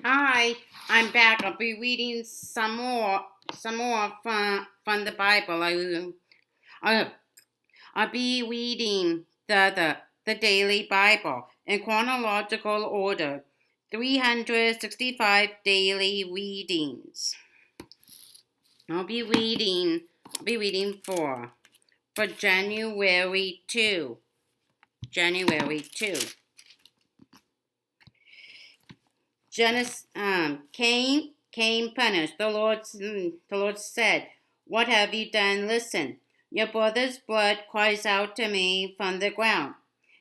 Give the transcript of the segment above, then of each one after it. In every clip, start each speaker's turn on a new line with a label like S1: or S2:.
S1: Hi, I'm back. I'll be reading some more from the Bible. I, I'll be reading the daily Bible in chronological order. 365 daily readings. I'll be reading for January 2. January 2. Cain punished. The Lord said, "What have you done? Listen, your brother's blood cries out to me from the ground.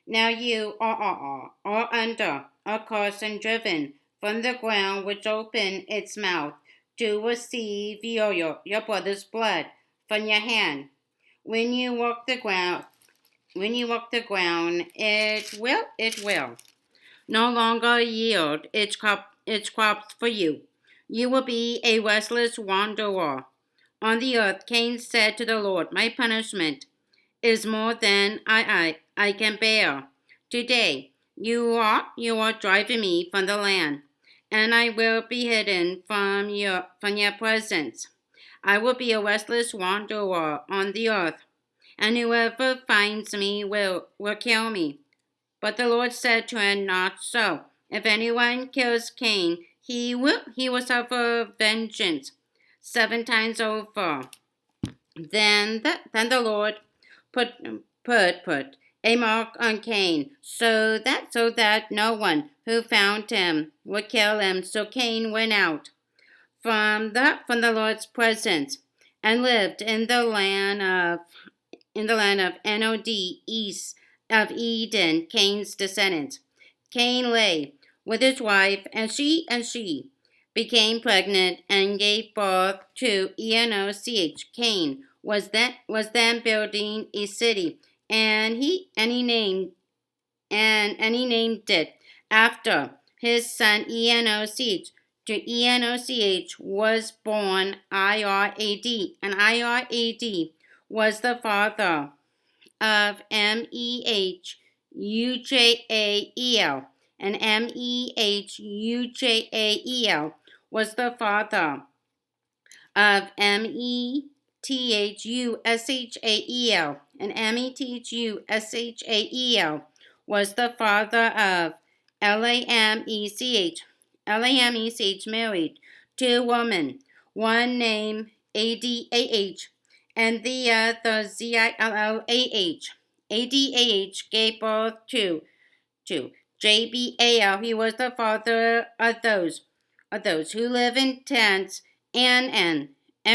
S1: Now you are under a curse and driven from the ground, which opened its mouth to receive your brother's blood from your hand. When you walk the ground, it will no longer yield its crops for you. You will be a restless wanderer on the earth." Cain said to the Lord, "My punishment is more than I can bear. Today you are driving me from the land, and I will be hidden from your presence. I will be a restless wanderer on the earth, and whoever finds me will kill me." But the Lord said to him, "Not so. If anyone kills Cain, he will suffer vengeance 7 times over." Then the Lord put put a mark on Cain, so that no one who found him would kill him. So Cain went out from the Lord's presence and lived in the land of Nod, east of Eden, Cain's descendants. Cain lay with his wife, and she became pregnant and gave birth to Enoch. Cain was then building a city, and he named it after his son Enoch. To Enoch was born Irad, and Irad was the father of Mehujael, and Mehujael was the father of Methushael, and Methushael was the father of Lamech. Lamech married two women, one named Adah and the other Zillah. Adah gave birth to Jabal. He was the father of those who live in tents and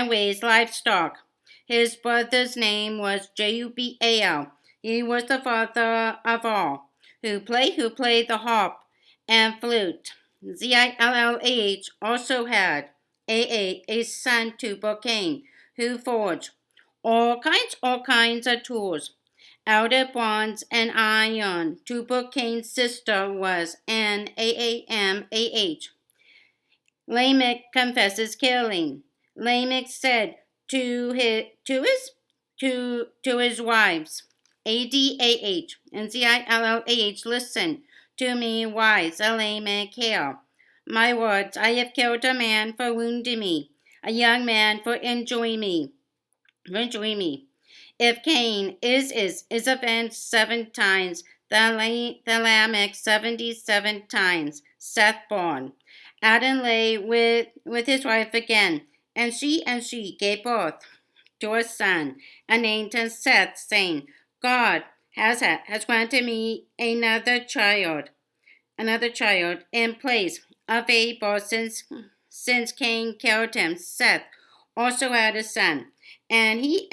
S1: raise livestock. His brother's name was Jerubbaal. He was the father of all who play the harp and flute. Zillah also had a son, Tubal-Cain, who forged all kinds of tools out of bronze and iron. Tubal-Cain's sister was Naamah. Lamech confesses killing. Lamech said to his wives, Adah and Zillah, "Listen to me, wives of Lamech, hear my words. I have killed a man for wounding me, a young man for injuring me. If Cain is avenged 7 times, then Lamech 77 times. Seth born. Adam lay with his wife again, and she gave birth to a son, and named him Seth, saying, "God has granted me another child in place of Abel, since Cain killed him. Seth also had a son, and he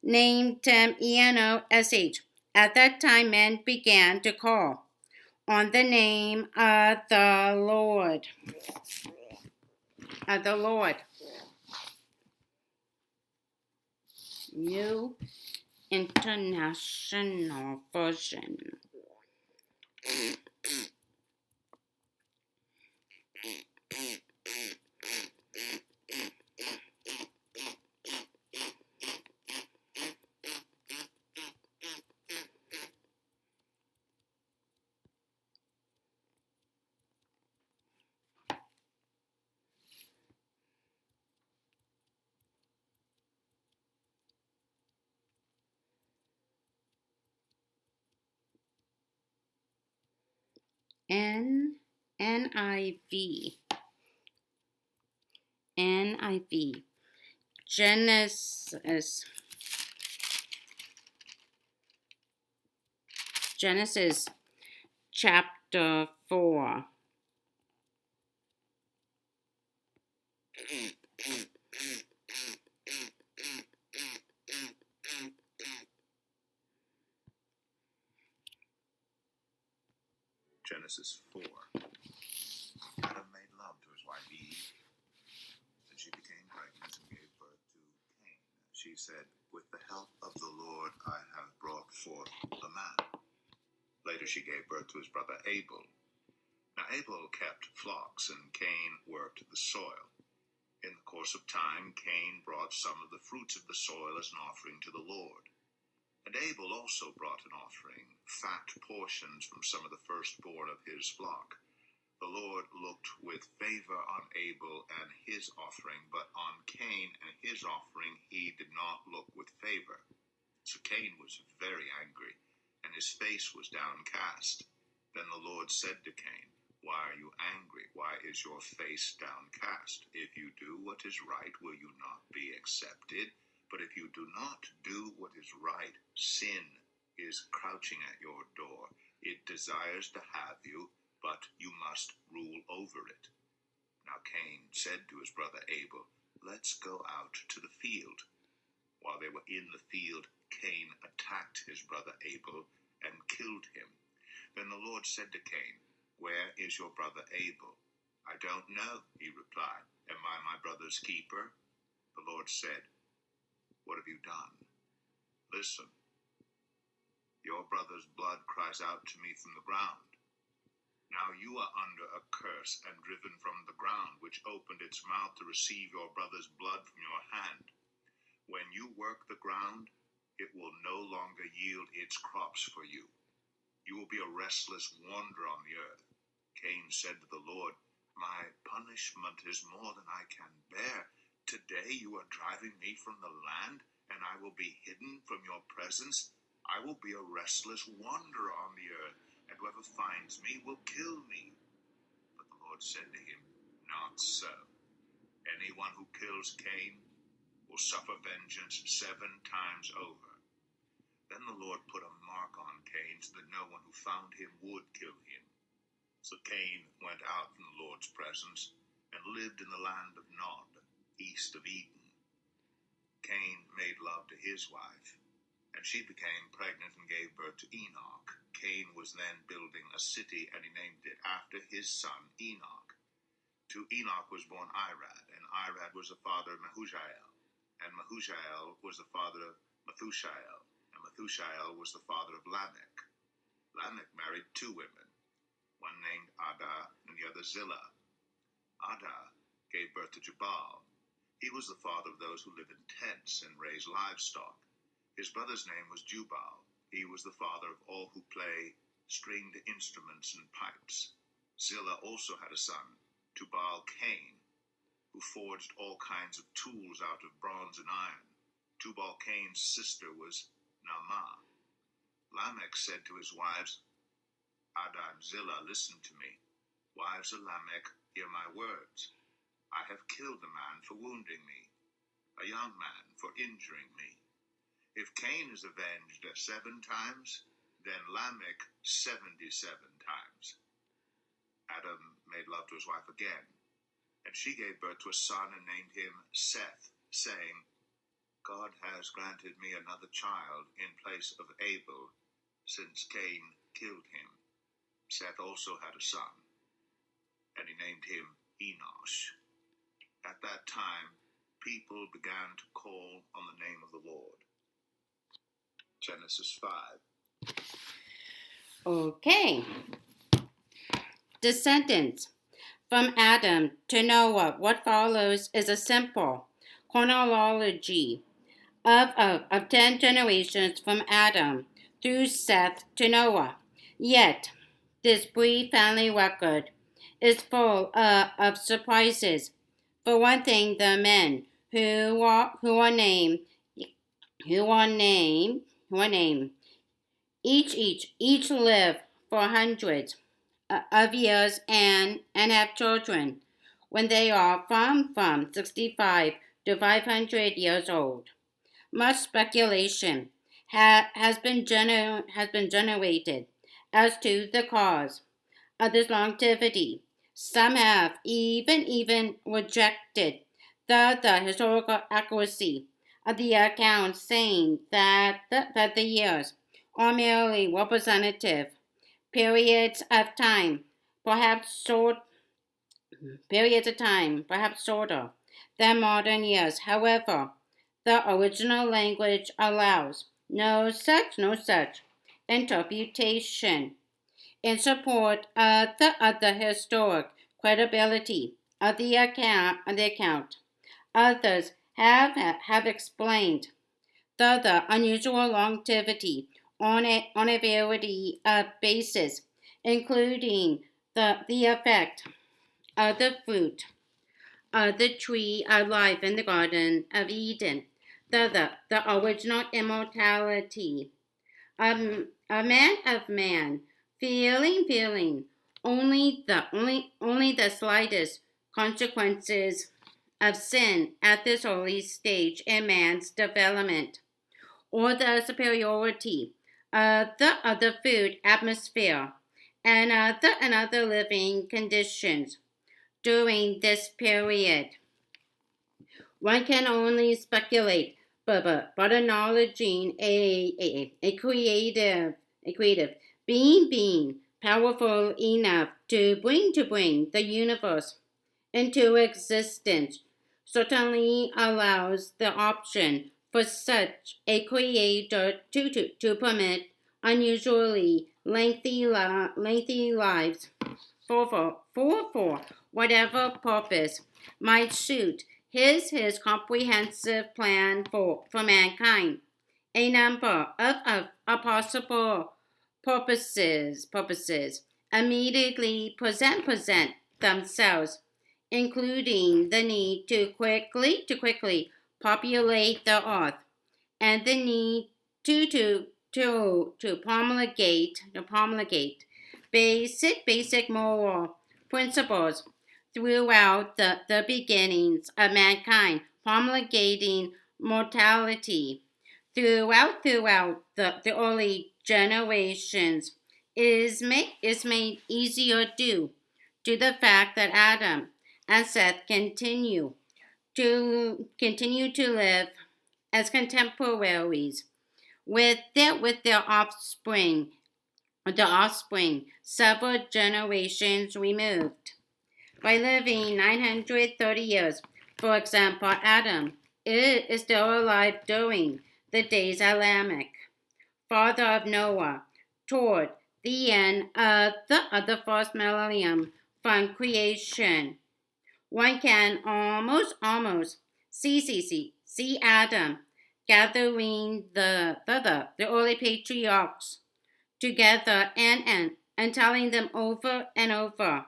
S1: named him Enoch. At that time, men began to call on the name of the Lord. New International Version. NIV. NIV. Genesis. Genesis chapter 4.
S2: Genesis 4. Adam made love to his wife Eve, and she became pregnant and gave birth to Cain. She said, "With the help of the Lord I have brought forth a man." Later she gave birth to his brother Abel. Now Abel kept flocks, and Cain worked the soil. In the course of time, Cain brought some of the fruits of the soil as an offering to the Lord. And Abel also brought an offering, fat portions from some of the firstborn of his flock. The Lord looked with favor on Abel and his offering, but on Cain and his offering he did not look with favor. So Cain was very angry, and his face was downcast. Then the Lord said to Cain, "Why are you angry? Why is your face downcast? If you do what is right, will you not be accepted? But if you do not do what is right, sin is crouching at your door. It desires to have you, but you must rule over it." Now Cain said to his brother Abel, "Let's go out to the field." While they were in the field, Cain attacked his brother Abel and killed him. Then the Lord said to Cain, "Where is your brother Abel?" "I don't know," he replied. "Am I my brother's keeper?" The Lord said, "What have you done? Listen, your brother's blood cries out to me from the ground. Now you are under a curse and driven from the ground, which opened its mouth to receive your brother's blood from your hand. When you work the ground, it will no longer yield its crops for you. You will be a restless wanderer on the earth." Cain said to the Lord, "My punishment is more than I can bear. Today you are driving me from the land, and I will be hidden from your presence. I will be a restless wanderer on the earth, and whoever finds me will kill me." But the Lord said to him, "Not so. Anyone who kills Cain will suffer vengeance 7 times over." Then the Lord put a mark on Cain so that no one who found him would kill him. So Cain went out from the Lord's presence and lived in the land of Nod, east of Eden. Cain made love to his wife, and she became pregnant and gave birth to Enoch. Cain was then building a city, and he named it after his son Enoch. To Enoch was born Irad, and Irad was the father of Mehujael, and Mehujael was the father of Methushael, and Methushael was the father of Lamech. Lamech married 2 women, one named Ada and the other Zillah. Ada gave birth to Jubal. He was the father of those who live in tents and raise livestock. His brother's name was Jubal. He was the father of all who play stringed instruments and pipes. Zillah also had a son, Tubal-Cain, who forged all kinds of tools out of bronze and iron. Tubal-Cain's sister was Naamah. Lamech said to his wives, Ada and Zillah, "Listen to me. Wives of Lamech, hear my words. I have killed a man for wounding me, a young man for injuring me. If Cain is avenged 7 times, then Lamech 77 times." Adam made love to his wife again, and she gave birth to a son and named him Seth, saying, "God has granted me another child in place of Abel, since Cain killed him." Seth also had a son, and he named him Enosh. At that time, people began to call on the name of the Lord. Genesis 5.
S1: Okay. Descendants. From Adam to Noah, what follows is a simple chronology of 10 generations from Adam through Seth to Noah. Yet, this brief family record is full of surprises. For one thing, the men who are named each live for hundreds of years and have children when they are from 65 to 500 years old. Much speculation has been generated as to the cause of this longevity. Some have even rejected the historical accuracy of the account, saying that that the years are merely representative periods of time, perhaps short periods of time, perhaps shorter than modern years. However, the original language allows no such interpretation in support of the historic credibility of the account. Others have explained the unusual longevity on a variety of bases, including the effect of the fruit of the tree of life in the Garden of Eden, the original immortality a man of man, feeling only the slightest consequences of sin at this early stage in man's development, or the superiority of the food atmosphere and other living conditions during this period. One can only speculate, but acknowledging a creative being powerful enough to bring the universe into existence certainly allows the option for such a creator to permit unusually lengthy lives for whatever purpose might suit his comprehensive plan for mankind. A number of possible purposes immediately present themselves, including the need to quickly populate the earth and the need to promulgate basic moral principles throughout the beginnings of mankind, promulgating mortality throughout the early generations is made easier due to the fact that Adam and Seth continue to live as contemporaries with their offspring, the offspring several generations removed. By living 930 years, for example, Adam is still alive during the days of Lamech, father of Noah, toward the end of the first millennium from creation. One can almost see Adam gathering the early patriarchs together and telling them over and over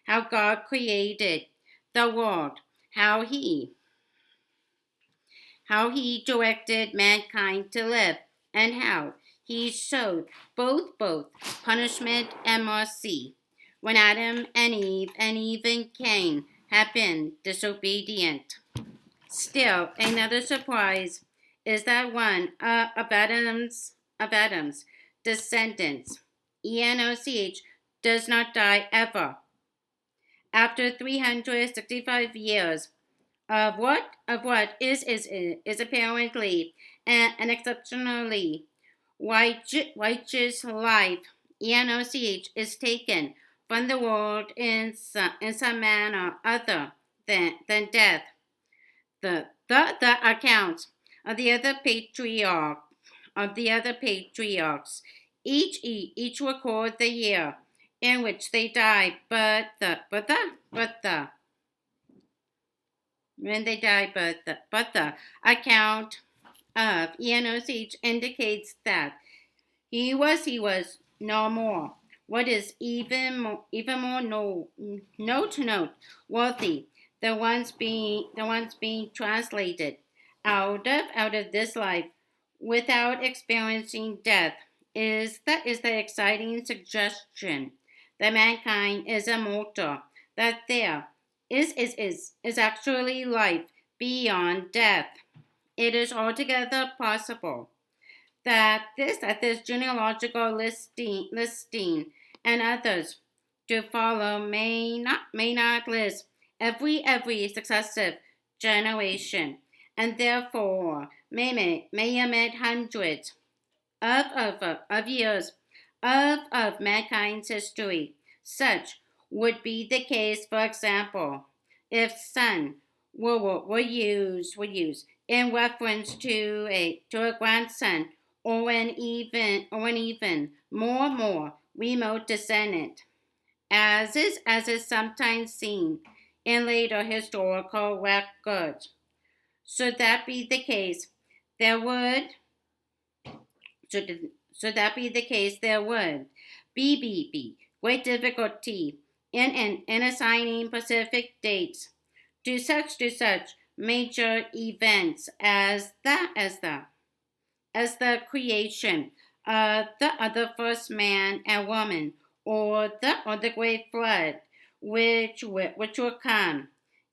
S1: how God created the world, how he directed mankind to live, and how he showed both punishment and mercy when Adam and Eve and even Cain had been disobedient. Still, another surprise is that one of Adam's descendants, Enoch, does not die ever. After 365 years of what is apparently an exceptionally righteous life, Enoch is taken from the world in some manner other than death. The accounts of the other patriarchs each record the year in which they died, but the account of Enoch indicates that he was no more. What is even more note worthy, the ones being translated out of this life without experiencing death is the exciting suggestion that mankind is immortal, that there is actually life beyond death. It is altogether possible that this genealogical listing and others to follow may not list every successive generation, and therefore may omit hundreds of years of mankind's history. Such would be the case, for example, if son were used in reference to a grandson or an even more remote descendant, as is sometimes seen in later historical records. Should that be the case, there would should, should that be the case, there would be great difficulty in assigning specific dates to such major events as the creation of the first man and woman, or the great flood, which will come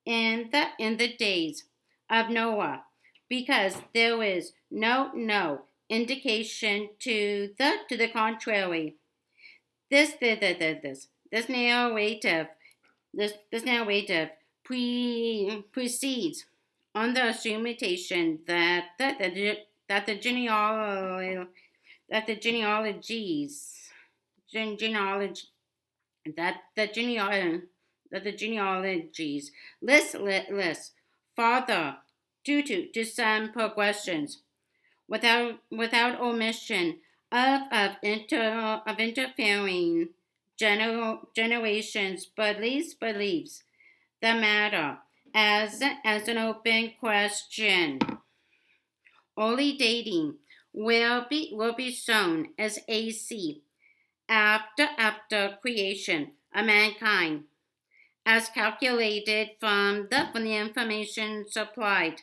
S1: in the days of Noah, because there is no indication to the contrary. This narrative precedes on the assumption that the genealogies genealogy that the genealogies list farther due to some progressions without omission of interfering generations, but leaves the matter as an open question. Early dating will be shown as AC after creation of mankind, as calculated from the information supplied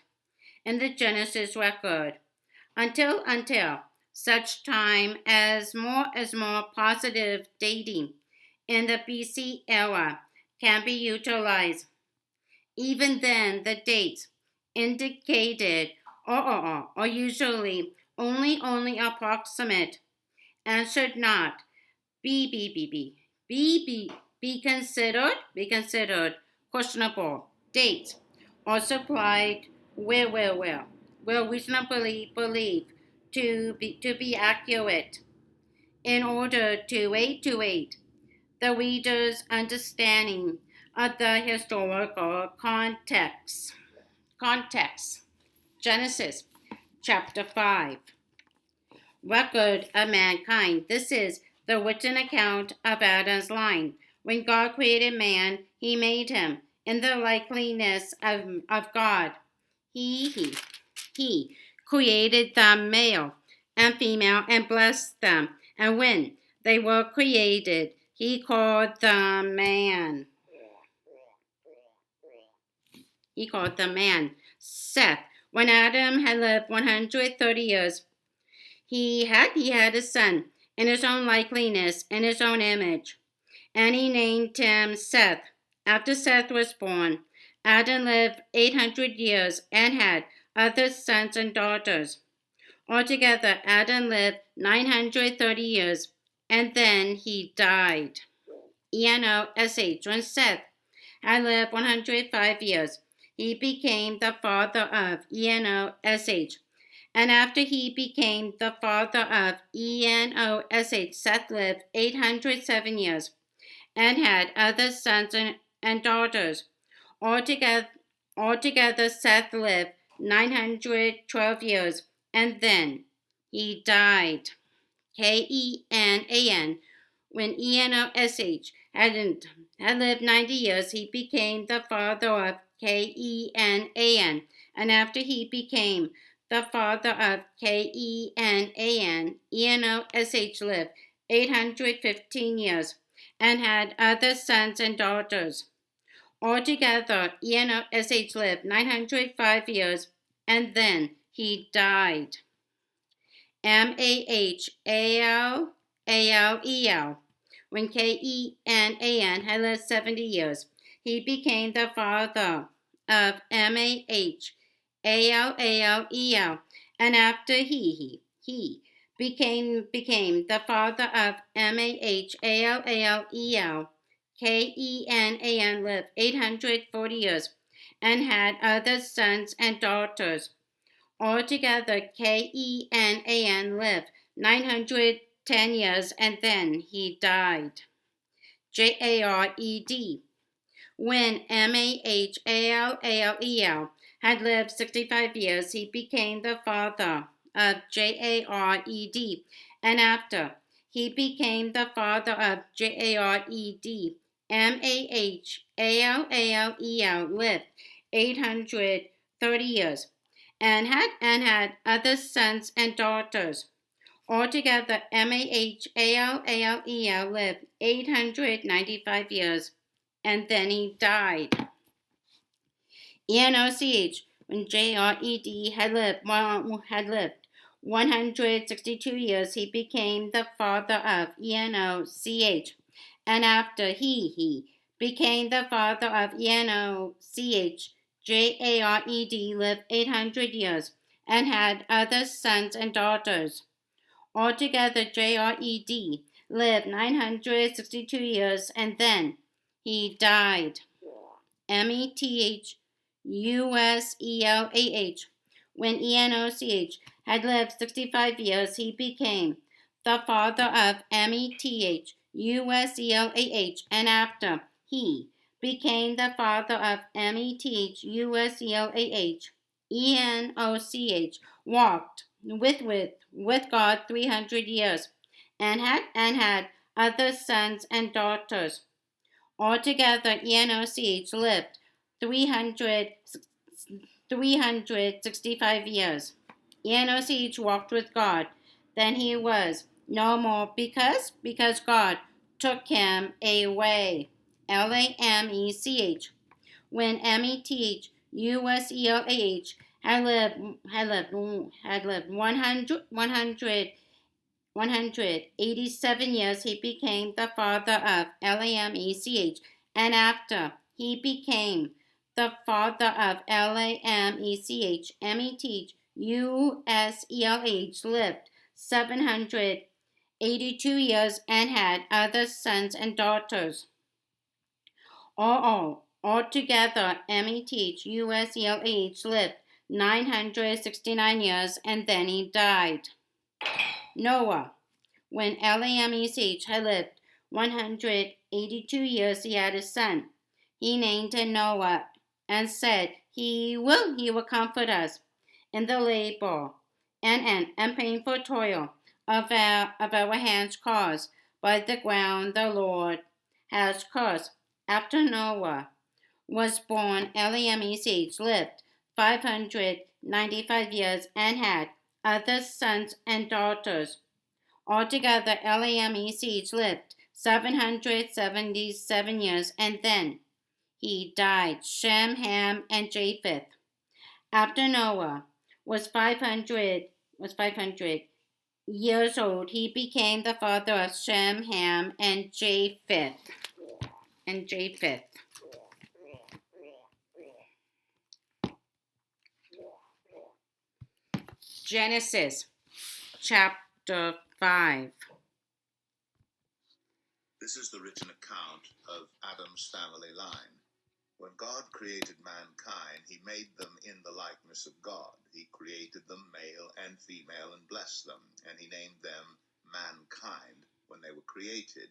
S1: in the Genesis record, until such time as more positive dating in the BC era can be utilized. Even then, the dates indicated are usually only approximate, and should not be considered questionable dates, or supplied where reasonably believed to be accurate, in order to aid the reader's understanding of the historical context. Genesis chapter 5. Record of mankind. This is the written account of Adam's line. When God created man, he made him in the likeness of God. He created them male and female, and blessed them. And when they were created, he called them man. Seth. When Adam had lived 130 years, he had a son in his own likeness, in his own image, and he named him Seth. After Seth was born, Adam lived 800 years and had other sons and daughters. Altogether, Adam lived 930 years, and then he died. ENOSH. When Seth had lived 105 years, he became the father of ENOSH. And after he became the father of ENOSH, Seth lived 807 years and had other sons and daughters. Altogether, Seth lived 912 years, and then he died. KENAN. When ENOSH had lived 90 years, he became the father of KENAN. And after he became the father of KENAN, ENOSH lived 815 years and had other sons and daughters. Altogether, ENOSH lived 905 years, and then he died. MAHALALEL. When Kenan had lived 70 years, he became the father of Mahalelel. And after he became the father of Mahalelel, Kenan lived 840 years and had other sons and daughters. Altogether, Kenan lived 910 years and then he died. Jared. When Mahalelel had lived 65 years, he became the father of Jared. And after he became the father of Jared, Mahalelel lived 830 years and had other sons and daughters. Altogether, Mahalelel lived 895 years, and then he died. Enoch, when Jared had lived 162 years, he became the father of Enoch. And after he became the father of Enoch, Jared lived 800 years and had other sons and daughters. Altogether, Jared lived 962 years and then he died. Methuselah. When Enoch had lived 65 years, he became the father of Methuselah. And after he became the father of Methuselah, Enoch walked with God 300 years and had other sons and daughters. Altogether, Enoch lived 365 years. Enoch walked with God. Then he was no more because God took him away. Lamech. When Methuselah had lived 187 years, he became the father of Lamech. And after he became the father of Lamech, Methuselah lived 782 years and had other sons and daughters. Altogether, Methuselah lived 969 years and then he died. Noah. When Lamech had lived 182 years, he had a son. He named him Noah and said, He will comfort us in the labor and painful toil of our hands caused by the ground the Lord has cursed. After Noah was born, Lamech lived 595 years and had other sons and daughters. Altogether, Lamech lived 777 years and then he died. Shem, Ham, and Japheth. After Noah was 500 years old, he became the father of Shem, Ham, and Japheth. Genesis chapter 5.
S2: This is the written account of Adam's family line. When God created mankind, he made them in the likeness of God. He created them male and female and blessed them, and he named them mankind when they were created.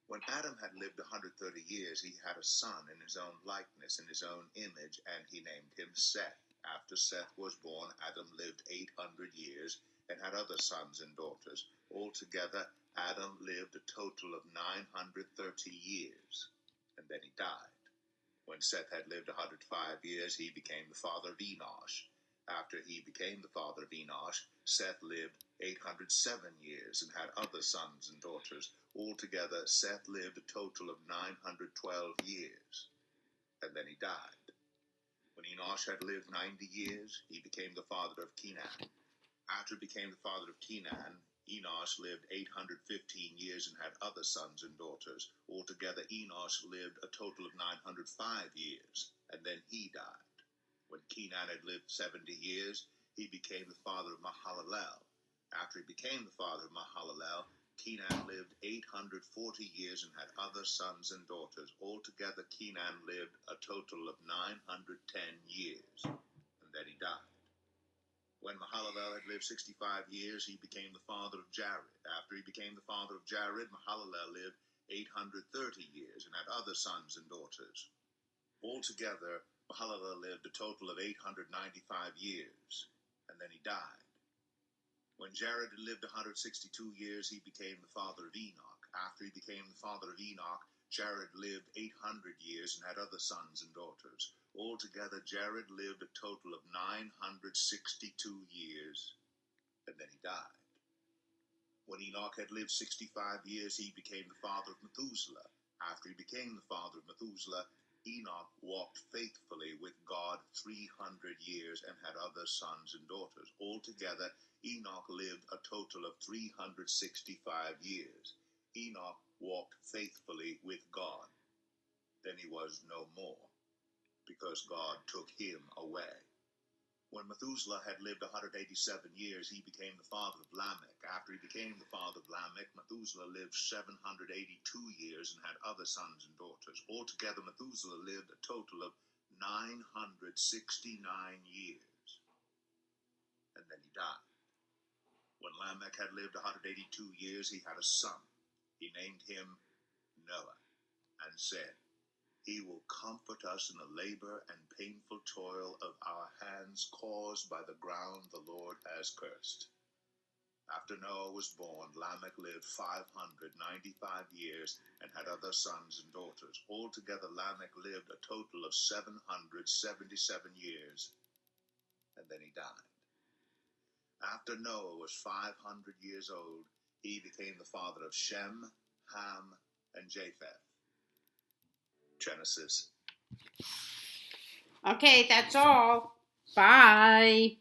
S2: When Adam had lived 130 years, he had a son in his own likeness, in his own image, and he named him Seth. After Seth was born, Adam lived 800 years and had other sons and daughters. Altogether, Adam lived a total of 930 years, and then he died. When Seth had lived 105 years, he became the father of Enosh. After he became the father of Enosh, Seth lived 807 years and had other sons and daughters. Altogether, Seth lived a total of 912 years, and then he died. When Enosh had lived 90 years, he became the father of Kenan. After he became the father of Kenan, Enosh lived 815 years and had other sons and daughters. Altogether, Enosh lived a total of 905 years, and then he died. When Kenan had lived 70 years, he became the father of Mahalalel. After he became the father of Mahalalel, Kenan lived 840 years and had other sons and daughters. Altogether, Kenan lived a total of 910 years, and then he died. When Mahalalel had lived 65 years, he became the father of Jared. After he became the father of Jared, Mahalalel lived 830 years and had other sons and daughters. Altogether, Mahalalel lived a total of 895 years, and then he died. When Jared had lived 162 years, he became the father of Enoch. After he became the father of Enoch, Jared lived 800 years and had other sons and daughters. Altogether, Jared lived a total of 962 years, and then he died. When Enoch had lived 65 years, he became the father of Methuselah. After he became the father of Methuselah, Enoch walked faithfully with God 300 years and had other sons and daughters. Altogether, Enoch lived a total of 365 years. Enoch walked faithfully with God. Then he was no more, because God took him away. When Methuselah had lived 187 years, he became the father of Lamech. After he became the father of Lamech, Methuselah lived 782 years and had other sons and daughters. Altogether, Methuselah lived a total of 969 years, and then he died. When Lamech had lived 182 years, he had a son. He named him Noah, and said, "He will comfort us in the labor and painful toil of our hands caused by the ground the Lord has cursed." After Noah was born, Lamech lived 595 years and had other sons and daughters. Altogether, Lamech lived a total of 777 years, and then he died. After Noah was 500 years old, he became the father of Shem, Ham, and Japheth. Genesis.
S1: Okay, that's all. Bye.